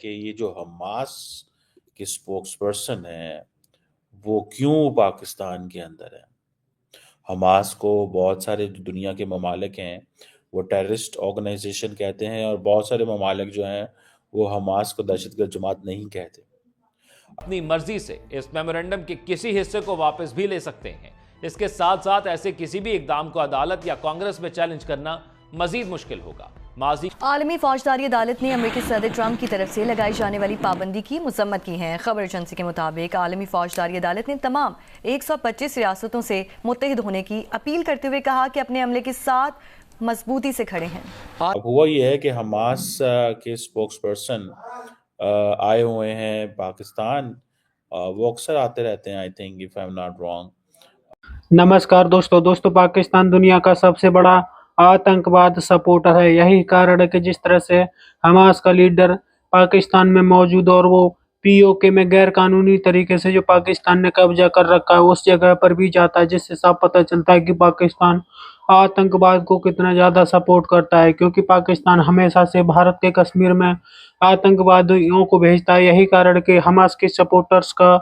कि ये जो हमास के स्पोक्सपर्सन हैं, वो क्यों पाकिस्तान के अंदर हैं? हमास को बहुत सारे जो दुनिया के ममालिक हैं, वो टेररिस्ट ऑर्गेनाइजेशन कहते हैं और बहुत सारे ममालिक जो हैं, वो हमास को दहशतगर्द जमात नहीं कहते। अपनी मर्जी से इस मेमोरेंडम के किसी हिस्से को वापस भी ले सकते हैं। इसके साथ साथ ऐसे किसी भी इकदाम को अदालत या कांग्रेस में चैलेंज करना मजीद मुश्किल होगा। माजी आलमी फौजदारी अदालत ने अमेरिकी सदर ट्रंप की तरफ से लगाई जाने वाली पाबंदी की मुजम्मत की है। खबर एजेंसी के मुताबिक आलमी फौजदारी अदालत ने तमाम 125 रियासतों से मुत्तहिद होने की अपील करते हुए कहा कि अपने अमले के साथ मजबूती से खड़े हैं। अब हुआ ये है कि हमास के स्पोक्सपर्सन आए हुए हैं पाकिस्तान। वो अक्सर आते रहते हैं, I think, if I am not wrong. नमस्कार दोस्तों पाकिस्तान दुनिया का सबसे बड़ा आतंकवाद सपोर्टर है। यही कारण है कि जिस तरह से हमास का लीडर पाकिस्तान में मौजूद और वो पीओके में गैर कानूनी तरीके से जो पाकिस्तान ने कब्जा कर रखा है उस जगह पर भी जाता है, जिससे साफ पता चलता है कि पाकिस्तान आतंकवाद को कितना ज़्यादा सपोर्ट करता है, क्योंकि पाकिस्तान हमेशा से भारत के कश्मीर में आतंकवादियों को भेजता है। यही कारण कि हमास के सपोर्टर्स का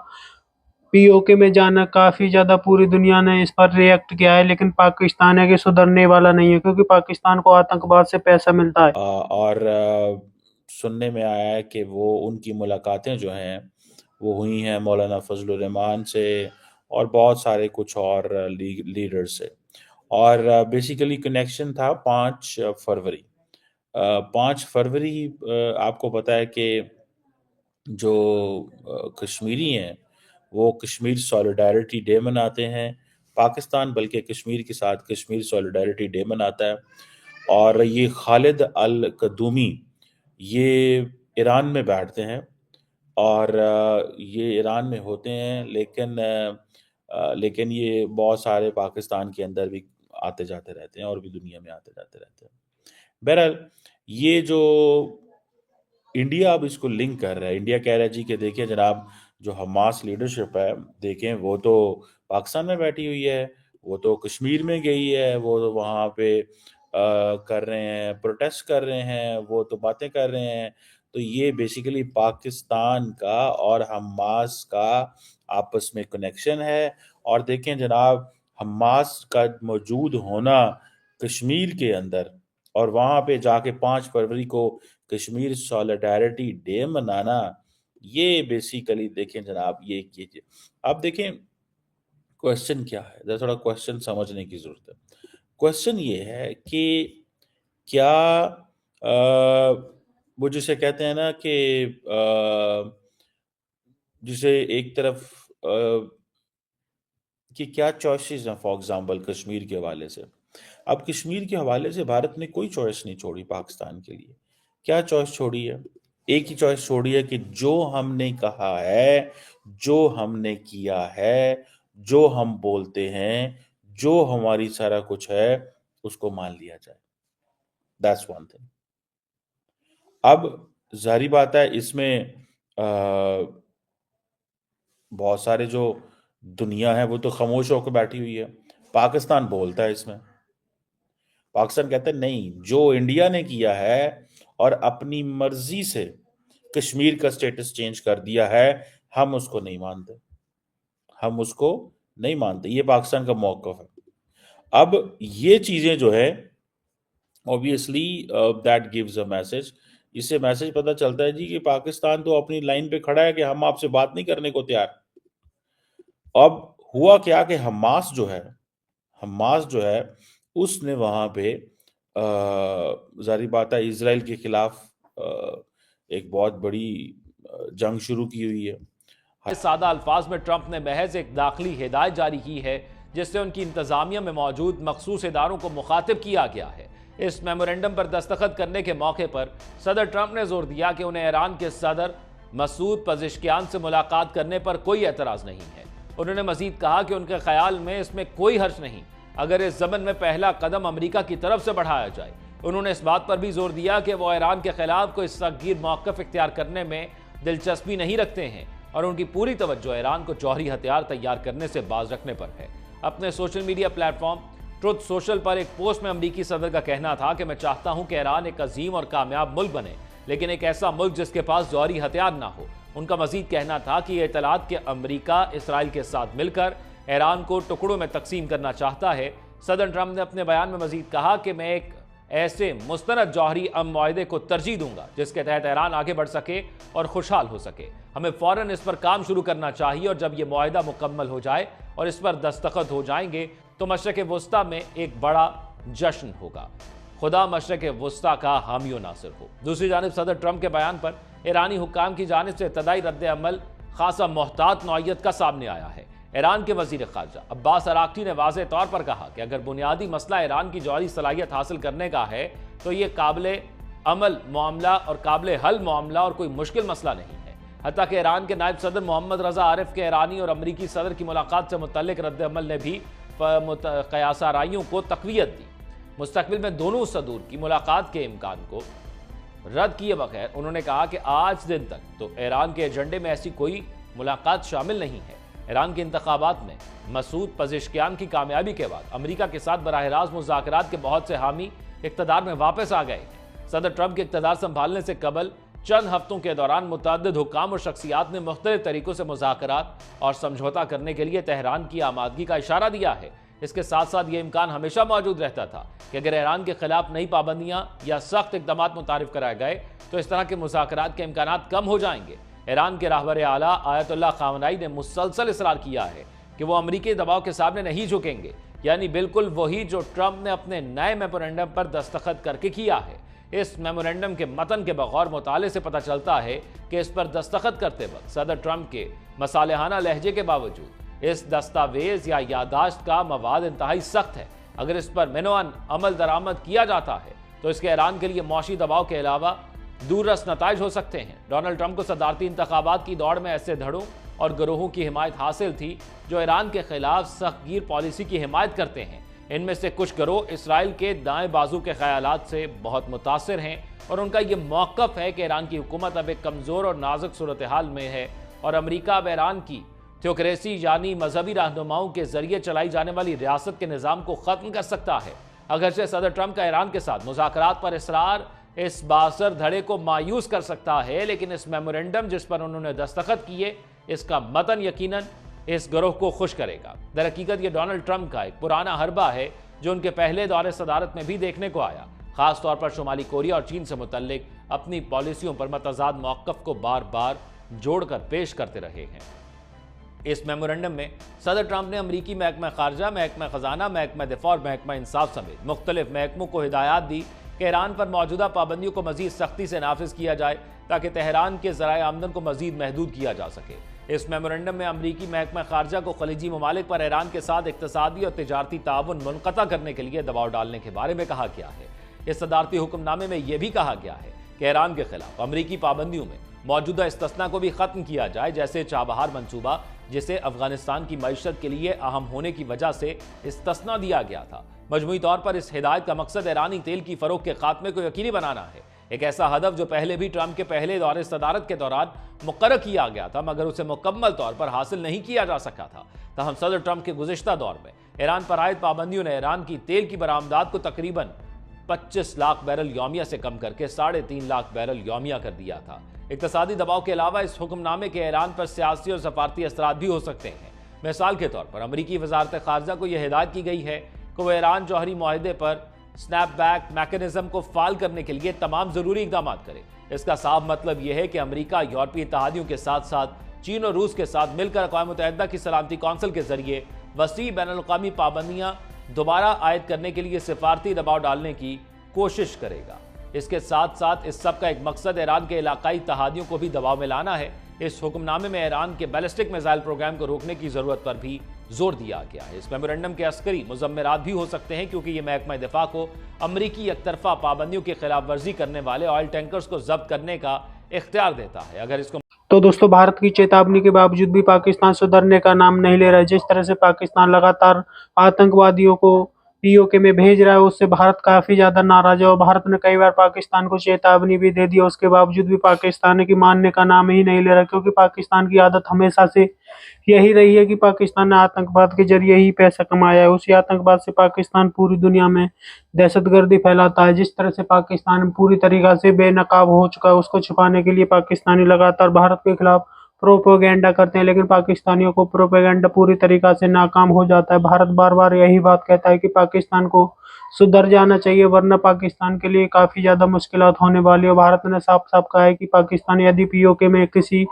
पीओके में जाना काफ़ी ज़्यादा पूरी दुनिया ने इस पर रिएक्ट किया है, लेकिन पाकिस्तान है कि सुधरने वाला नहीं है, क्योंकि पाकिस्तान को आतंकवाद से पैसा मिलता है। और सुनने में आया है कि वो उनकी मुलाकातें जो हैं वो हुई हैं मौलाना फजलुर रहमान से और बहुत सारे कुछ और लीडर से। और बेसिकली कनेक्शन था 5 फरवरी। 5 फरवरी आपको पता है कि जो कश्मीरी हैं वो कश्मीर सॉलिडारिटी डे मनाते हैं। पाकिस्तान बल्कि कश्मीर के साथ कश्मीर सॉलिडारिटी डे मनाता है। और ये खालिद अल कदूमी ये ईरान में बैठते हैं और ये ईरान में होते हैं, लेकिन ये बहुत सारे पाकिस्तान के अंदर भी आते जाते रहते हैं और भी दुनिया में आते जाते रहते हैं। बहरहाल ये जो इंडिया अब इसको लिंक कर रहा है, इंडिया कह रहा है जी कि देखिए जनाब, जो हमास लीडरशिप है, देखें वो तो पाकिस्तान में बैठी हुई है, वो तो कश्मीर में गई है, वो तो वहाँ पे कर रहे हैं, प्रोटेस्ट कर रहे हैं, वो तो बातें कर रहे हैं। तो ये बेसिकली पाकिस्तान का और हमास का आपस में कनेक्शन है। और देखें जनाब, हमास का मौजूद होना कश्मीर के अंदर और वहाँ पे जाके 5 फरवरी को कश्मीर सॉलिडारिटी डे मनाना, ये बेसिकली देखें जनाब, ये कीजिए। अब देखें क्वेश्चन क्या है, जरा थोड़ा क्वेश्चन समझने की जरूरत है। क्वेश्चन ये है कि क्या वो जिसे कहते हैं ना कि जिसे एक तरफ कि क्या चॉइसेस हैं फॉर एग्जांपल कश्मीर के हवाले से। अब कश्मीर के हवाले से भारत ने कोई चॉइस नहीं छोड़ी पाकिस्तान के लिए। क्या चॉइस छोड़ी है? एक ही चॉइस छोड़ी है कि जो हमने कहा है, जो हमने किया है, जो हम बोलते हैं, जो हमारी सारा कुछ है, उसको मान लिया जाए। That's one thing. अब जाहिर बात है इसमें बहुत सारे जो दुनिया है वो तो खामोश होकर बैठी हुई है। पाकिस्तान बोलता है इसमें। पाकिस्तान कहता है नहीं, जो इंडिया ने किया है और अपनी मर्जी से कश्मीर का स्टेटस चेंज कर दिया है, हम उसको नहीं मानते, हम उसको नहीं मानते। ये पाकिस्तान का मौक़िफ़ है। अब ये चीजें जो है obviously that gives a message. इससे मैसेज पता चलता है जी कि पाकिस्तान तो अपनी लाइन पे खड़ा है कि हम आपसे बात नहीं करने को तैयार। अब हुआ क्या कि हमास जो है उसने वहां पे जाहिर बात है इजराइल के खिलाफ एक बहुत बड़ी जंग शुरू की हुई है। सादा अल्फाज में ट्रंप ने महज एक दाखिली हिदायत जारी की है जिससे उनकी इंतजामिया में मौजूद मखसूस इदारों को मुखातिब किया गया है। इस मेमोरेंडम पर दस्तखत करने के मौके पर सदर ट्रंप ने जोर दिया कि उन्हें ईरान के सदर मसूद पजिशकियान से मुलाकात करने पर कोई एतराज नहीं है। उन्होंने मजीद कहा कि उनके ख्याल में इसमें कोई हर्ज नहीं अगर इस जमन में पहला कदम अमरीका की तरफ से बढ़ाया जाए। उन्होंने इस बात पर भी जोर दिया कि वो ईरान के खिलाफ कोई सगीर मौक़िफ़ इख्तियार करने में दिलचस्पी नहीं रखते हैं और उनकी पूरी तवज्जो ईरान को जौहरी हथियार तैयार करने से बाज रखने पर है। अपने social media platform truth social पर एक पोस्ट में अमरीकी सदर का कहना था कि मैं चाहता हूं कि ईरान एक अजीम और कामयाब मुल्क बने लेकिन एक ऐसा मुल्क जिसके पास जौहरी हथियार ना हो। उनका मजीद कहना था कि ये इतलात के अमरीका इसराइल के साथ मिलकर ईरान को टुकड़ों में तकसीम करना चाहता है। सदर ट्रंप ने अपने बयान में मजीद कहा कि मैं एक ऐसे मुस्तनद जौहरी अमन मुआहदे को तरजीह दूंगा जिसके तहत ईरान आगे बढ़ सके और खुशहाल हो सके। हमें फौरन इस पर काम शुरू करना चाहिए और जब यह मुआहदा मुकम्मल हो जाए और इस पर दस्तखत हो जाएंगे तो मशरक़ वुस्ता में एक बड़ा जश्न होगा। खुदा मशरक़ वुस्ता का हामी व नासिर हो। दूसरी जानिब सदर ट्रंप के बयान पर ईरानी हुक्काम की जानिब से इब्तदाई रद्द अमल खासा मोहतात नौइयत का सामने आया है। ईरान के वजीर खारजा अब्बास अराक्ची ने वाज़े तौर पर कहा कि अगर बुनियादी मसला ईरान की जौहरी सलाहियत हासिल करने का है तो ये काबिल अमल मामला और काबिल हल मामला और कोई मुश्किल मसला नहीं है। हत्ता कि ईरान के नायब सदर मोहम्मद रजा आरिफ के ईरानी और अमरीकी सदर की मुलाकात से मुतल्लिक रद्द अमल ने भी कयासाराइयों को तक़वियत दी। मुस्तकबिल में दोनों सदूर की मुलाकात के इम्कान को रद्द किए बगैर उन्होंने कहा कि आज दिन तक तो ईरान के एजेंडे में ऐसी कोई मुलाकात शामिल नहीं है। ईरान के इंतखाबात में मसूद पज़ेश्कियान की कामयाबी के बाद अमरीका के साथ बराह रास्त मुज़ाकरात के बहुत से हामी इक़्तिदार में वापस आ गए हैं। सदर ट्रंप के इक़्तिदार संभालने से कबल चंद हफ्तों के दौरान मुतअद्दिद हुक्काम और शख्सियात ने मुख्तलिफ तरीकों से मुज़ाकरात और समझौता करने के लिए तेहरान की आमादगी का इशारा दिया है। इसके साथ साथ ये इम्कान हमेशा मौजूद रहता था कि अगर ईरान के खिलाफ नई पाबंदियां या सख्त इकदाम मुतारिफ कराए गए तो इस तरह के मुज़ाकरात के इम्कान कम हो जाएंगे। ईरान के रहबर आला आयतुल्लाह खामनेई ने मुसलसल इसरार किया है कि वो अमरीकी दबाव के सामने नहीं झुकेंगे, यानी बिल्कुल वही जो ट्रंप ने अपने नए मेमोरेंडम पर दस्तखत करके किया है। इस मेमोरेंडम के मतन के बगौर मुताले से पता चलता है कि इस पर दस्तखत करते वक्त सदर ट्रंप के मसालेहाना लहजे के बावजूद इस दस्तावेज या यादाश्त का मवाद इंतहाई सख्त है। अगर इस पर मिनोअन अमल दरामद किया जाता है तो इसके ईरान के लिए मौशी दबाव के अलावा दूररस नताइज हो सकते हैं। डोनाल्ड ट्रंप को सदारती इंतखाबात की दौड़ में ऐसे धड़ों और गिरोहों की हिमायत हासिल थी जो ईरान के खिलाफ सख्तगीर पॉलिसी की हिमायत करते हैं। इनमें से कुछ गिरोह इसराइल के दाएं बाजू के ख्यालात से बहुत मुतासिर हैं और उनका यह मौक़िफ़ है कि ईरान की हुकूमत अब एक कमज़ोर और नाजुक सूरत हाल में है और अमरीका अब ईरान की थियोक्रेसी यानी मजहबी रहनुमाओं के जरिए चलाई जाने वाली रियासत के निज़ाम को ख़त्म कर सकता है। अगरचे सदर ट्रंप का ईरान के साथ मुज़ाकरात पर इसरार इस बासर धड़े को मायूस कर सकता है, लेकिन इस मेमोरेंडम जिस पर उन्होंने दस्तखत किए इसका मतन यकीनन इस गिरोह को खुश करेगा। दरहकीकत ये डोनाल्ड ट्रंप का एक पुराना हरबा है जो उनके पहले दौरे सदारत में भी देखने को आया, खास तौर पर शुमाली कोरिया और चीन से मुतल्लिक अपनी पॉलिसियों पर मतजाद मौक़िफ़ को बार बार जोड़कर पेश करते रहे हैं। इस मेमोरेंडम में सदर ट्रंप ने अमरीकी महकमा खारजा, महकमा खजाना, महकमा दिफा और महकमा इंसाफ समेत मुख्तलिफ महकमों को हिदायत दी कि ईरान पर मौजूदा पाबंदियों को मजीद सख्ती से नाफिज किया जाए ताकि तेहरान के ज़राए आमदन को मजीद महदूद किया जा सके। इस मेमोरेंडम में अमरीकी महकमा खारजा को खलीजी ममालिक पर ईरान के साथ इक़्तिसादी और तिजारती ताउन मुनक़ता करने के लिए दबाव डालने के बारे में कहा गया है। इस सदारती हुक्मनामे में यह भी कहा गया है कि ईरान के खिलाफ अमरीकी पाबंदियों में मौजूदा इस्तिस्ना को भी ख़त्म किया जाए, जैसे चाबहार मनसूबा जिसे अफगानिस्तान की मईशत के लिए अहम होने की वजह से इस्तिस्ना दिया गया था। मजमूई तौर पर इस हिदायत का मकसद ईरानी तेल की फ़रोख्त के खात्मे को यकीनी बनाना है, एक ऐसा हदफ जो पहले भी ट्रंप के पहले दौरे सदारत के दौरान मुकर्रर किया गया था मगर उसे मुकम्मल तौर पर हासिल नहीं किया जा सका था। तहम सदर ट्रंप के गुज़िश्ता दौर में ईरान पर आयद पाबंदियों ने ईरान की तेल की बरामदात को तकरीबन 25 लाख बैरल यौमिया से कम करके 3.5 लाख बैरल यौमिया कर दिया था। इक़्तिसादी दबाव के अलावा इस हुक्मनामे के ईरान पर सियासी और सफारती असरात भी हो सकते हैं। मिसाल के तौर पर अमरीकी वजारत खारजा को यह हिदायत की गई है कि वह ईरान जौहरी मुआहदे पर स्नैपबैक मैकेनिज्म को फाल करने के लिए तमाम ज़रूरी इक़दाम करे। इसका साफ मतलब यह है कि अमरीका यूरोपीय इत्तेहादियों के साथ साथ चीन और रूस के साथ मिलकर अक़वाम मुत्तहिदा की सलामती कौंसिल के जरिए वसी बैनुल-अक़वामी पाबंदियाँ दोबारा आयद करने के लिए सिफारती दबाव डालने की कोशिश करेगा। इसके साथ साथ इस सब का एक मकसद ईरान के इलाकाई इत्तेहादियों को भी दबाव में लाना है। इस हुक्मनामे में ईरान के बैलिस्टिक मिसाइल प्रोग्राम को रोकने की ज़रूरत पर भी जोर दिया गया है। इस मेमोरेंडम के अस्करी मुज़म्मिरात भी हो सकते हैं क्योंकि ये महकमा दिफा को अमरीकी एकतरफा पाबंदियों की खिलाफ वर्जी करने वाले ऑयल टैंकर्स को जब्त करने का इख्तियार देता है। अगर इसको तो दोस्तों, भारत की चेतावनी के बावजूद भी पाकिस्तान सुधरने का नाम नहीं ले रहा है। जिस तरह से पाकिस्तान लगातार आतंकवादियों को पीओके में भेज रहा है उससे भारत काफी ज्यादा नाराज है और भारत ने कई बार पाकिस्तान को चेतावनी भी दे दी। उसके बावजूद भी पाकिस्तान की मानने का नाम ही नहीं ले रहा, क्योंकि पाकिस्तान की आदत हमेशा से यही रही है कि पाकिस्तान ने आतंकवाद के जरिए ही पैसा कमाया है। उसी आतंकवाद से पाकिस्तान पूरी दुनिया में दहशतगर्दी फैलाता है। जिस तरह से पाकिस्तान पूरी तरीका से बेनकाब हो चुका है, उसको छुपाने के लिए पाकिस्तानी लगातार भारत के खिलाफ प्रोपेगेंडा करते हैं, लेकिन पाकिस्तानियों को प्रोपेगेंडा पूरी तरीका से नाकाम हो जाता है। भारत बार बार यही बात कहता है कि पाकिस्तान को सुधर जाना चाहिए, वरना पाकिस्तान के लिए काफी ज्यादा मुश्किलात होने वाली है। भारत ने साफ साफ कहा है कि पाकिस्तान यदि पीओके में किसी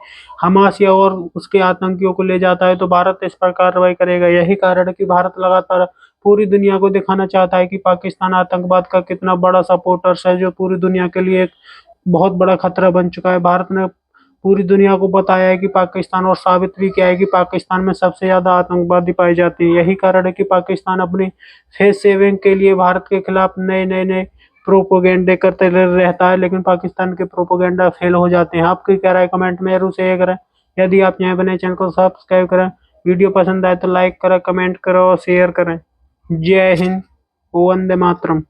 हमास या और उसके आतंकियों को ले जाता है तो भारत इस पर कार्रवाई करेगा। यही कारण है कि भारत लगातार पूरी दुनिया को दिखाना चाहता है कि पाकिस्तान आतंकवाद का कितना बड़ा सपोर्टर्स है, जो पूरी दुनिया के लिए एक बहुत बड़ा खतरा बन चुका है। भारत ने पूरी दुनिया को बताया है कि पाकिस्तान, और साबित भी किया है कि पाकिस्तान में सबसे ज्यादा आतंकवादी पाए जाते हैं। यही कारण है कि पाकिस्तान अपनी फेस सेविंग के लिए भारत के खिलाफ नए प्रोपोगेंडे करते रहता है, लेकिन पाकिस्तान के प्रोपोगेंडा फेल हो जाते हैं। आपकी क्या राय कमेंट में जरूर शेयर करें। यदि आप नए बने चैनल को सब्सक्राइब करें, वीडियो पसंद आए तो लाइक करें, कमेंट करें और शेयर करें। जय हिंद, वंदे मातरम।